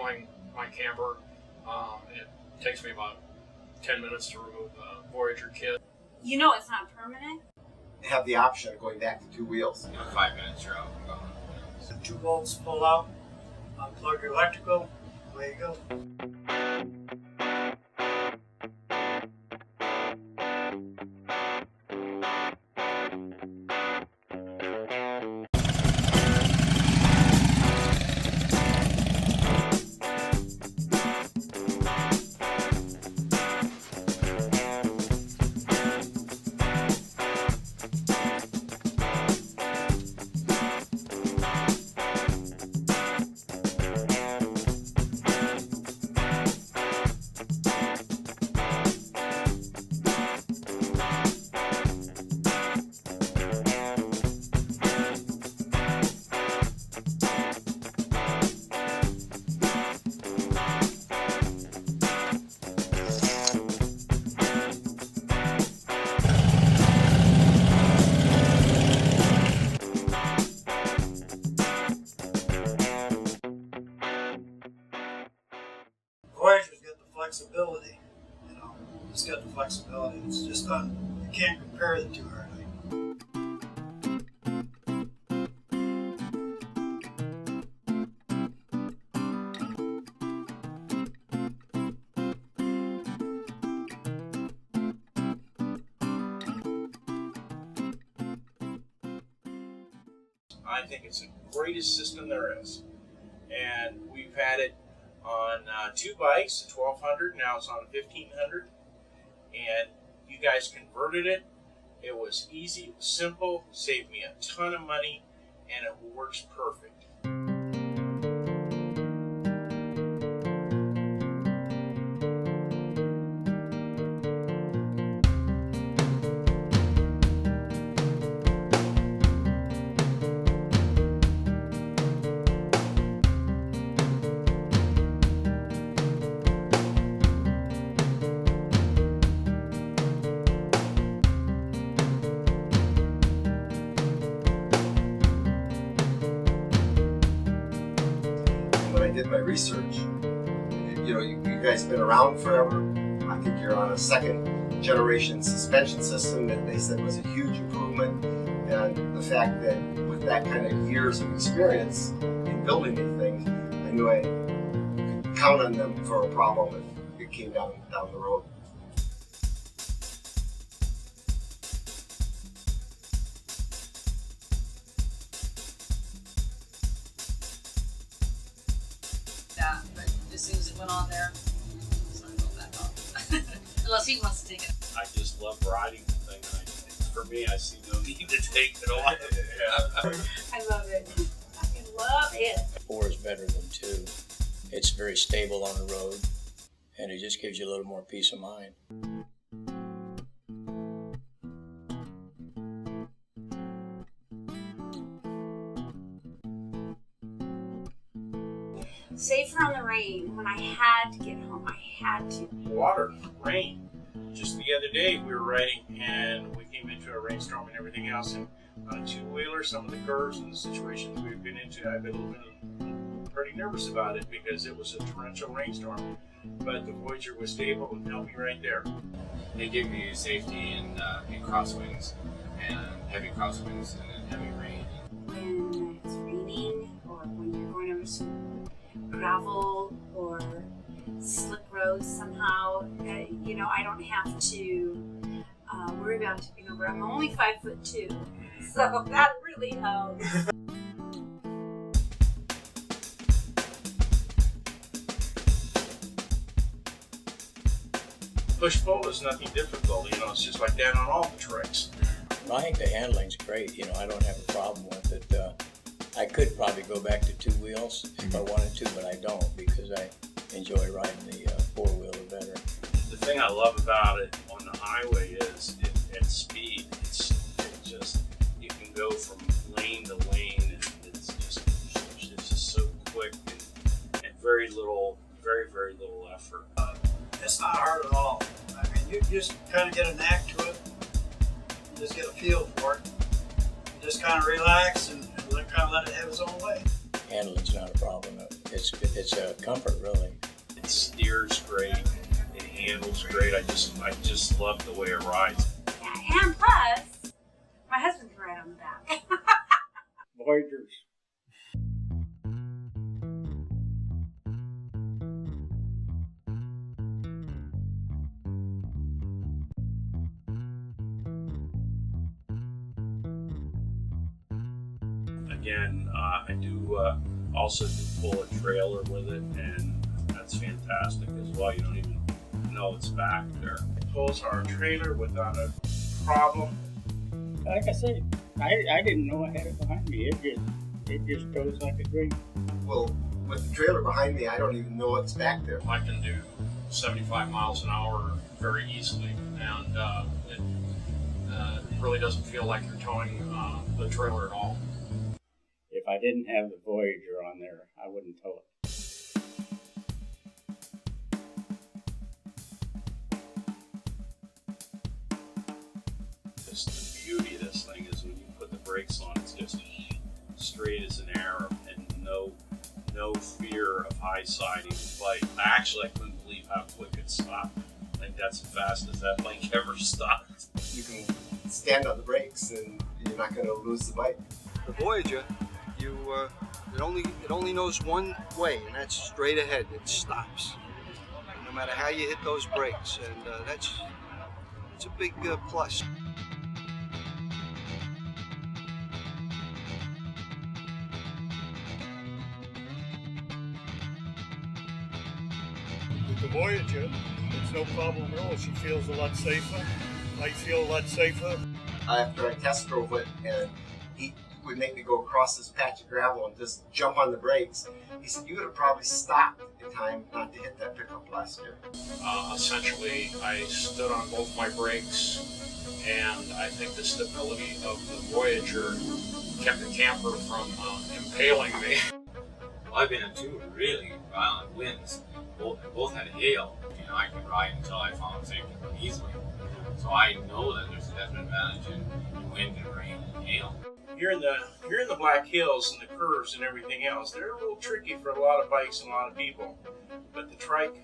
towing my camper. It takes me about 10 minutes to remove the Voyager kit. You know it's not permanent. Have the option of going back to two wheels. 5 minutes, you're out and gone. The 2 bolts pull out, unplug your electrical, away you go. Voyager's got the flexibility, you know, it's got the flexibility. It's just you can't compare the two hardly. I think it's the greatest system there is, and we've had it on 2 bikes, a 1200, now it's on a 1500, and you guys converted it. It was easy, it was simple, saved me a ton of money, and it works perfect. When I did my research, you know, you guys have been around forever. I think you're on a 2nd generation suspension system that they said was a huge improvement. And the fact that with that kind of years of experience in building these things, I knew I could count on them for a problem if it came down the road. That, but as soon as it went on there, it's not going back on. Unless he wants to take it. I just love riding the thing, and for me, I see no need to take it away. I love it. I love it. 4 is better than 2. It's very stable on the road, and it just gives you a little more peace of mind. Safer on the rain. When I had to get home, I had to. Water, rain. Just the other day we were riding and we came into a rainstorm and everything else, and on a 2-wheeler, some of the curves and the situations we've been into, I've been a little bit pretty nervous about it because it was a torrential rainstorm, but the Voyager was stable and held me right there. They give you safety in crosswinds and heavy crosswinds and heavy rain. When it's raining or when you're going over some gravel or slick roads somehow, you know, I don't have to worry about tipping over. I'm only 5'2", so that really helps. Push-pull is nothing difficult, you know, it's just like that on all the tricks. I think the handling's great, you know, I don't have a problem with it. I could probably go back to 2 wheels if I wanted to, but I don't because I enjoy riding the 4-wheeler better. The thing I love about it on the highway is at speed, it just, you can go from lane to lane, and it's just so quick and very little effort. It's not hard at all. I mean, you just kind of get a knack to it. You just get a feel for it. You just kind of relax and kind of let it have its own way. handling's not a problem. It's a comfort, really. It steers great. It handles great. I just love the way it rides. Yeah, and plus, my husband can ride on the back. Voyagers. Again, I do also pull a trailer with it, and that's fantastic as well. You don't even know it's back there. It pulls our trailer without a problem. Like I said, I didn't know I had it behind me. It just goes like a dream. Well, with the trailer behind me, I don't even know what's back there. I can do 75 miles an hour very easily, and it really doesn't feel like you're towing the trailer at all. If I didn't have the Voyager on there, I wouldn't tow it. Just the beauty of this thing is when you put the brakes on, it's just straight as an arrow and no fear of high siding bike. Actually, I couldn't believe how quick it stopped. I think that's the fastest that bike ever stopped. You can stand on the brakes and you're not going to lose the bike. The Voyager, it only knows one way, and that's straight ahead. It stops, no matter how you hit those brakes, and it's a big plus. With the Voyager, it's no problem at all. She feels a lot safer. I feel a lot safer. After I test drove it, and he would make me go across this patch of gravel and just jump on the brakes, he said, you would have probably stopped in time not to hit that pickup last year. Essentially, I stood on both my brakes, and I think the stability of the Voyager kept the camper from impaling me. I've been in two really violent winds. Both had hail. You know, I could ride until I found safety easily. So I know that there's a definite advantage in wind and rain and hail. You're in the Black Hills and the curves and everything else. They're a little tricky for a lot of bikes and a lot of people. But the trike,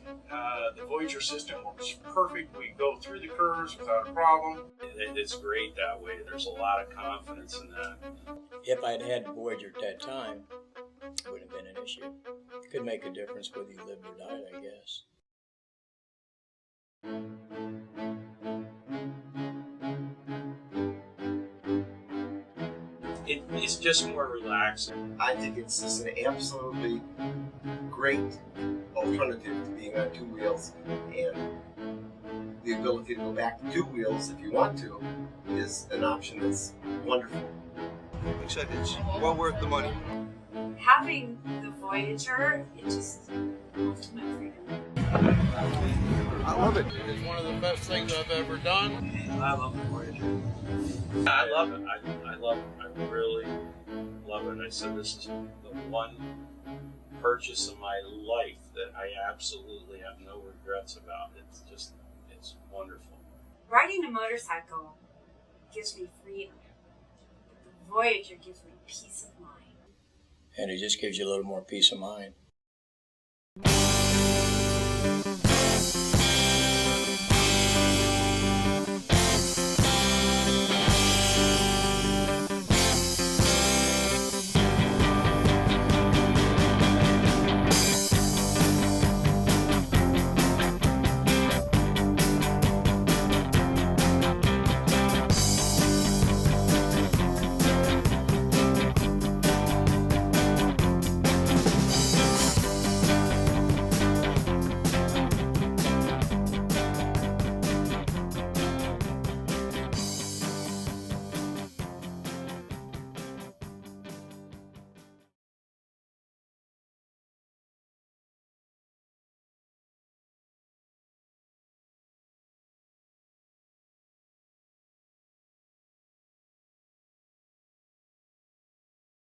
the Voyager system works perfect. We go through the curves without a problem. It's great that way. There's a lot of confidence in that. If I'd had the Voyager at that time, it wouldn't have been an issue. It could make a difference whether you lived or died, I guess. It's just more relaxing. I think it's just an absolutely great alternative to being on two wheels, and the ability to go back to two wheels if you want to is an option that's wonderful. Like I said, it's well worth the money. Having the Voyager, it just ultimate freedom. I love it. It's one of the best things I've ever done. I love the Voyager. I love it. I love it. I really love it. I said this is the one purchase of my life that I absolutely have no regrets about. It's wonderful. Riding a motorcycle gives me freedom. But the Voyager gives me peace of mind. And it just gives you a little more peace of mind.